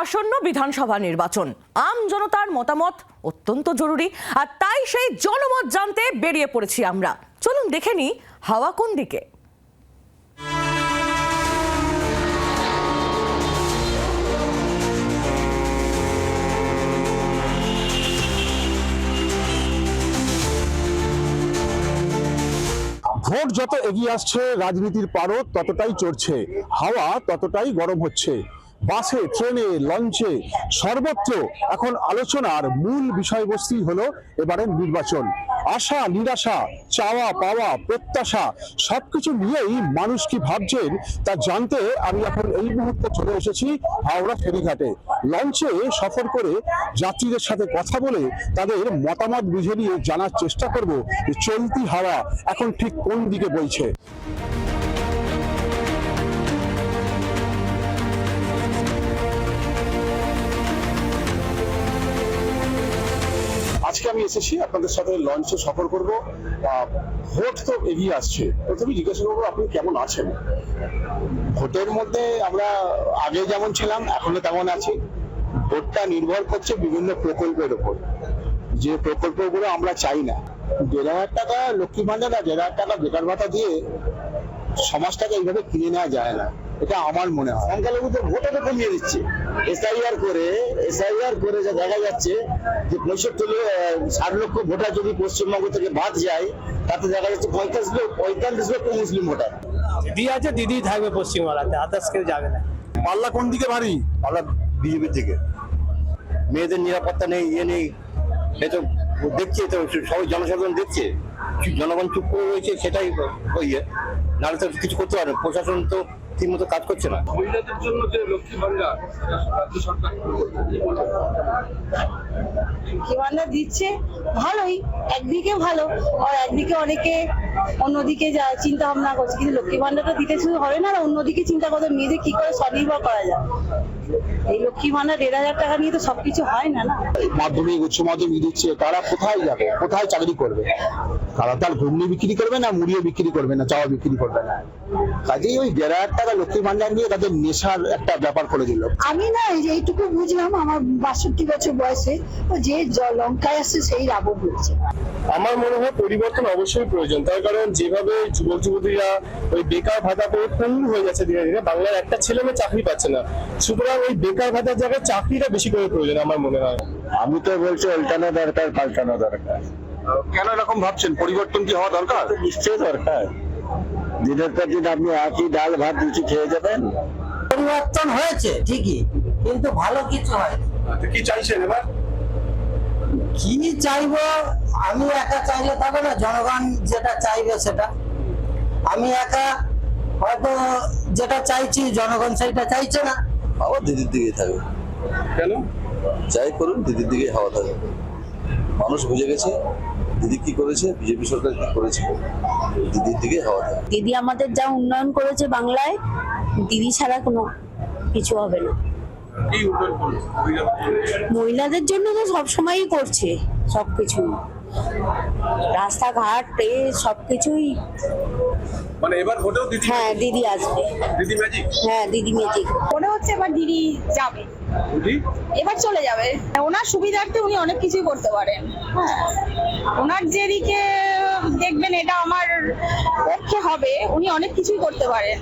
আসন্ন বিধানসভা নির্বাচন, আম জনতার মতামত অত্যন্ত জরুরি, আর তাই সেই জনমত জানতে বেরিয়ে পড়েছি আমরা। চলুন দেখে নিই হাওয়া কোন দিকে। ভোট যত এগিয়ে আসছে, রাজনীতির পারদ ততটাই চড়ছে, হাওয়া ততটাই গরম হচ্ছে। বাসে, ট্রেনে, লঞ্চে সর্বত্র এখন আলোচনার মূল বিষয়বস্তু হলো এবারের নির্বাচন। আশা নিরাশা, চাওয়া পাওয়া, প্রত্যাশা সবকিছু নিয়েই মানুষ কি ভাবছেন তা জানতে আমি এখন এই মুহূর্তে চলে এসেছি হাওড়া ফেরিঘাটে। লঞ্চে সফর করে যাত্রীদের সাথে কথা বলে তাদের মতামত বুঝে নিয়ে জানার চেষ্টা করব যে চলতি হাওয়া এখন ঠিক কোন দিকে বইছে। আজকে আমি এসেছি আপনাদের সাথে লঞ্চে সফর করব। ভোট তো এগিয়ে আসছে, প্রথমে জিজ্ঞাসা করবো আপনি কেমন আছেন? ভোটের মধ্যে আমরা আগে যেমন ছিলাম এখনো তেমন আছি। ভোটটা নির্ভর করছে বিভিন্ন প্রকল্পের উপর, যে প্রকল্পগুলো আমরা চাই না। 1,500 টাকা লক্ষ্মী ভান্ডার আর 1,500 টাকা বেকার ভাতা দিয়ে সমাজটাকে এইভাবে কিনে নেওয়া যায় না, এটা আমার মনে হয়। সংখ্যালঘুদের ভোটও কমিয়ে দিচ্ছে এসআইআর করে যা দেখা যাচ্ছে যে 60 লক্ষ ভোটার যদি পশ্চিমবঙ্গ থেকে বাদ যায়, তাতে দেখা যাচ্ছে 45 লক্ষ মুসলিম ভোটার। দিদি আছে, দিদি থাকবে পশ্চিমবাংলাতে, আদার্স কেউ যাবে না। পাল্লা কোন দিকে ভারী? পাল্লা বিজেপি থেকে। মেয়েদের নিরাপত্তা নেই, ইয়ে নেই, সে তো দেখছে, তো সবাই জনসাধারণ দেখছে, জনগণ চুপ করে রয়েছে, সেটাই ইয়ে। নাহলে তো কিছু করতে পারে, প্রশাসন তো ঠিক মতো কাজ করছে না। মহিলাদের জন্য যে লক্ষ্মী ভান্ডার, রাজ্য সরকার লক্ষ্মী ভান্ডার দিচ্ছে, ভালোই, একদিকে ভালো, আর একদিকে অনেকে অন্যদিকে চিন্তা ভাবনা করছে। কিন্তু লক্ষ্মী ভান্ডারটা দিতে শুধু হবে না, অন্যদিকে চিন্তা করতে মেয়েদের কি করে স্বনির্ভর করা যায়। এই লক্ষ্মী ভান্ডার 1,500 টাকা নিয়ে তো সবকিছু হয় না। মাধ্যমিক উচ্চ মাধ্যমিক দিচ্ছে, তারা কোথায় যাবে, কোথায় চাকরি করবে? তারা তার ঘুগনি বিক্রি করবে না, মুড়িও বিক্রি করবে না, চাওয়া বিক্রি করবে না। কাজেই ওই 1,500 টাকা লক্ষ্মী ভান্ডার নিয়ে তাদের নেশার একটা ব্যাপার করে দিল। আমি না এইটুকু বুঝলাম, আমার 62 বছর বয়সে যে লঙ্কায় আসছে সেই রাবণ হচ্ছে। আমার মনে হয় পরিবর্তন অবশ্যই প্রয়োজন, তার কারণ যেভাবে যুবক যুবতীরা ওই বেকার ভাতা পেয়ে পঙ্গু হয়ে যাচ্ছে দিনে দিনে, বাংলার একটা ছেলে মেয়ে চাকরি পাচ্ছে না। সুতরাং ওই বেকার ভাতার জায়গায় চাকরিটা বেশি করে প্রয়োজন আমার মনে হয়। আমি তো বলছি উল্টানো দরকার, পাল্টানো দরকার। কেন এরকম ভাবছেন? পরিবর্তন কি হওয়া দরকার? নিশ্চয়ই দরকার। দিনের পর দিন আপনি একই ডাল ভাত রুটি খেয়ে যাবেন। পরিবর্তন হয়েছে ঠিকই, কিন্তু ভালো কিছু হয়। কি চাইছেন এবার? কি চাইবো? আমি একা চাইলে থাকবে না, জনগণ যেটা চাইবে সেটা। আমি একা হয়তো যেটা চাইছি, জনগণ সেটা চাইছে না। হাওয়া দিদির দিকে থাকবে। কেন? যাই করুন দিদির দিকে হাওয়া থাকবে। মানুষ বুঝে গেছে দিদি কি করেছে, বিজেপি সরকার কি করেছে, দিদির দিকে হাওয়া থাকবে। দিদি আমাদের যা উন্নয়ন করেছে বাংলায়, দিদি ছাড়া কোনো কিছু হবে না। মহিলাদের জন্য তো সবসময়ই করছে, সবকিছু, রাস্তাঘাট সবকিছুই। মানে এবার ভোটেও দিদি? হ্যাঁ, দিদি আসবে। দিদি ম্যাজিক? হ্যাঁ, দিদি ম্যাজিক। মনে হচ্ছে এবার দিদি যাবে, এবার চলে যাবে। ওনার সুবিধার্থে উনি অনেক কিছুই করতে পারেন। হ্যাঁ, ওনার যেদিকে দেখবেন এটা আমার পক্ষে হবে, উনি অনেক কিছুই করতে পারেন।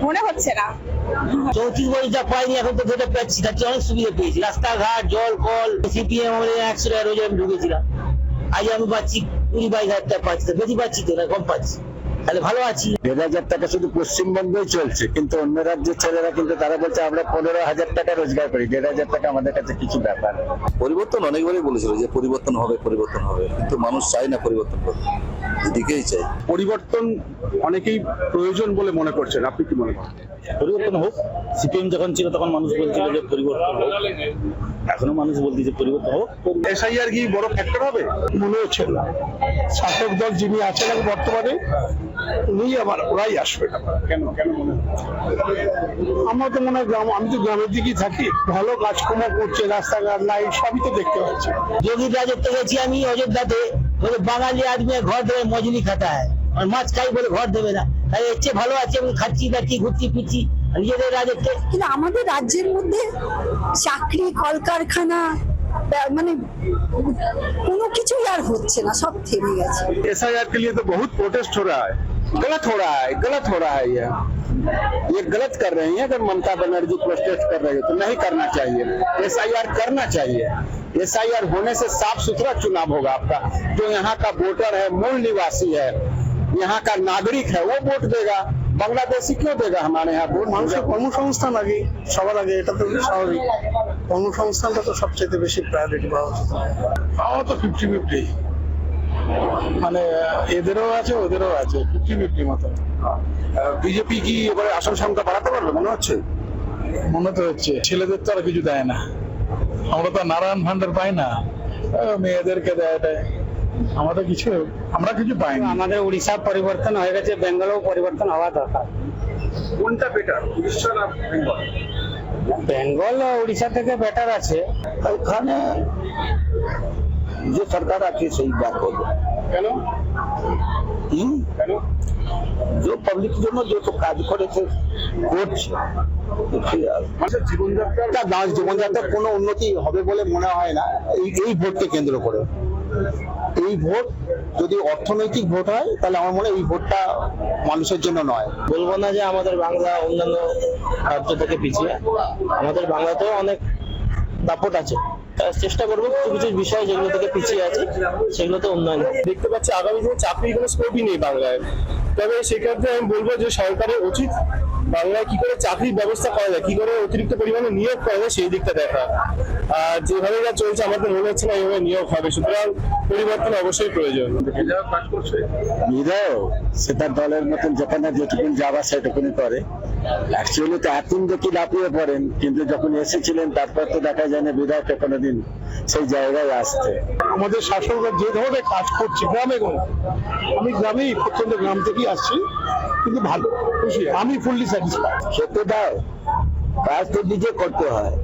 মনে হচ্ছে না। 34 বছর যা পাইনি, এখন তো যেটা পাচ্ছি তার অনেক সুবিধা পেয়েছি। রাস্তাঘাট, জল, কল, সিপিএম 100 টাকা রোজ আমি ঢুকেছিলাম, আজ আমি পাচ্ছি 20-22 টাকা পাচ্ছি। বেশি পাচ্ছি তো না, কম পাচ্ছি, তাহলে ভালো আছি। 1,500 টাকা শুধু পশ্চিমবঙ্গেই চলছে, কিন্তু অন্য রাজ্যের ছেলেরা কিন্তু তারা বলছে আমরা 15,000 টাকা রোজগার করি, 1,500 টাকা আমাদের কাছে কিছু ব্যাপার। পরিবর্তন অনেকবারই বলেছিল যে পরিবর্তন হবে, কিন্তু মানুষ চায় না পরিবর্তন করতে, দিদিকেই চাই। পরিবর্তন অনেকেই প্রয়োজন বলে মনে করছেন, আপনি কি মনে করেন? পরিবর্তন হোক। সিপিএম যখন ছিল তখন মানুষ বলছিল যে পরিবর্তন হোক, এখনো মানুষ বলতেছে পরিবর্তন হোক। এসআইআর কি বড় ফ্যাক্টর হবে? মনে হচ্ছে না। শাসক দল যিনি আছেন বর্তমানে, ওরাই আসবে। কেন মনে হচ্ছে? আমার তো মনে হয় আমি তো গ্রামের দিকেই থাকি, ভালো কাজকর্ম করছে, রাস্তাঘাট, লাইট সবই তো দেখতে পাচ্ছি। যোগী রাজত্বে গেছি আমি অযোধ্যাতে, বলে বাঙালি আদমি ঘর দেবে, মজুরি খাতা হয়, আর মাছ খাই বলে ঘর দেবে না। তাই এর চেয়ে ভালো আছে, আমি খাচ্ছি দাচ্ছি, ঘুরছি ফিরছি, নিজেদের রাজত্বে। কিন্তু আমাদের রাজ্যের মধ্যে চাকরি কলকারখানা মানে কোনো কিছুই আর হচ্ছে না, সব থেমে গেছে। एसआईआर के लिए तो बहुत प्रोटेस्ट हो रहा है, गलत हो रहा है, गलत हो रहा है। ये गलत कर रही है। अगर ममता बनर्जी प्रोटेस्ट कर रही है तो नहीं करना चाहिए, एसआईआर करना चाहिए। एसआईआर होने से साफ सुथरा चुनाव होगा आपका। जो यहाँ का वोटर है, मूल निवासी है, यहाँ का नागरिक है, वो वोट देगा। बांग्लादेशी क्यों देगा हमारे यहाँ वोट? মানুষের কর্মসংস্থান আগে, সবার আগে, এটা তো স্বাভাবিক। কর্মসংস্থানটা তো সবচেয়ে বেশি প্রায়োরিটি পাওয়া উচিত। আমার তো 50-50, মানে এদেরও আছে ওদেরও আছে, 50-50 মতো বিজেপি কি এবারে আসন সংখ্যা বাড়াতে পারবে মনে হচ্ছে? মনে তো হচ্ছে। ছেলেদের তো আর কিছু দেয় না, আমরা তো নারায়ণ ভান্ডার পাই না, মেয়েদেরকে দেয় দেয়, আমরা কিছু পাই না। আমাদের উড়িষ্যা পরিবর্তন হয়ে গেছে, বেঙ্গলও পরিবর্তন হওয়া দরকার। কোনটা বেটার, উড়িষ্যা না বেঙ্গল? বেঙ্গল উড়িষ্যা থেকে বেটার আছে। এখানে যে সরকার আছে সেই ব্যাক করবে। কেন কেন? যে পাবলিক জন্য যত কাজ করেছে করছে, মানুষের জীবনযাত্রার কোনো উন্নতি হবে বলে মনে হয় না এই ভোটকে কেন্দ্র করে। এই ভোট যদি অর্থনৈতিক ভোট হয় তাহলে আমার মনে হয় এই ভোটটা মানুষের জন্য নয়। বলবো না যে আমাদের বাংলা অন্যান্য রাজ্য থেকে পিছিয়ে, আমাদের বাংলাতেও অনেক দাপট আছে। চেষ্টা করবো কিছু কিছু বিষয় যেগুলো থেকে পিছিয়ে আছে সেগুলোতে উন্নয়ন। দেখতে পাচ্ছি আগামী দিনে চাকরির কোনো স্কোপই নেই বাংলায়। তবে সেক্ষেত্রে আমি বলবো যে সরকারের উচিত বাংলায় কি করে চাকরির ব্যবস্থা করা যায়, কি করে অতিরিক্ত পরিমাণে নিয়োগ করা যায় সেই দিকটা দেখা। আর যেভাবে যা চলছে আমার তো মনে হচ্ছে না এইভাবে নিয়োগ হবে, সুতরাং পরিবর্তন অবশ্যই প্রয়োজন। বিধায়ক কাজ করছে, বিধায়ক সে তার দলের মতন যেখানে যেটুকুন যাওয়া সেটুকুনি করে। অ্যাকচুয়ালি তো এখন দেখি লাফিয়ে পড়েন, কিন্তু যখন এসেছিলেন তারপর তো দেখা যায় না বিধায়কটা কোনোদিন সেই জায়গায় আসছে। আমাদের শাসকরা যে ধরনের কাজ করছে গ্রামে গঞ্জে, আমি গ্রামেই প্রত্যন্ত গ্রাম থেকেই আসছি, কিন্তু ভালো খুশি, আমি ফুললি স্যাটিসফাইড। খেতে দাও, কাজ তো নিজে করতে হয়,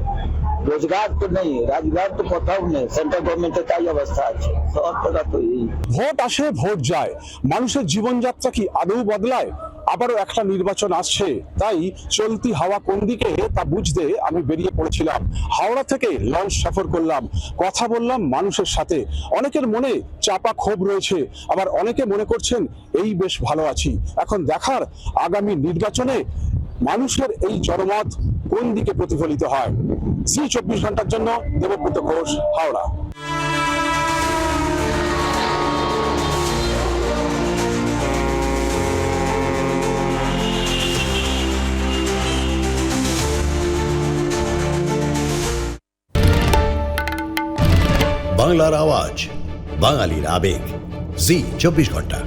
রোজগার তো নেই, রোজগার তো কোথাও নেই। সেন্ট্রাল গভর্নমেন্টের তাই অবস্থা আছে, সব কথা তো এই। ভোট আসে ভোট যায়, মানুষের জীবনযাত্রা কি আদৌ বদলায়? আবারও একটা নির্বাচন আসছে, তাই চলতি হাওয়া কোন দিকে তা বুঝতে আমি বেরিয়ে পড়েছিলাম। হাওড়া থেকে লঞ্চ সফর করলাম, কথা বললাম মানুষের সাথে। অনেকের মনে চাপা ক্ষোভ রয়েছে, আবার অনেকে মনে করছেন এই বেশ ভালো আছি। এখন দেখার আগামী নির্বাচনে মানুষের এই জনমত কোন দিকে প্রতিফলিত হয়। জি 24 ঘন্টার জন্য দেবব্রত ঘোষ, হাওড়া। বাংলার আওয়াজ, বাঙালির আবেগ, জি 24 ঘন্টা।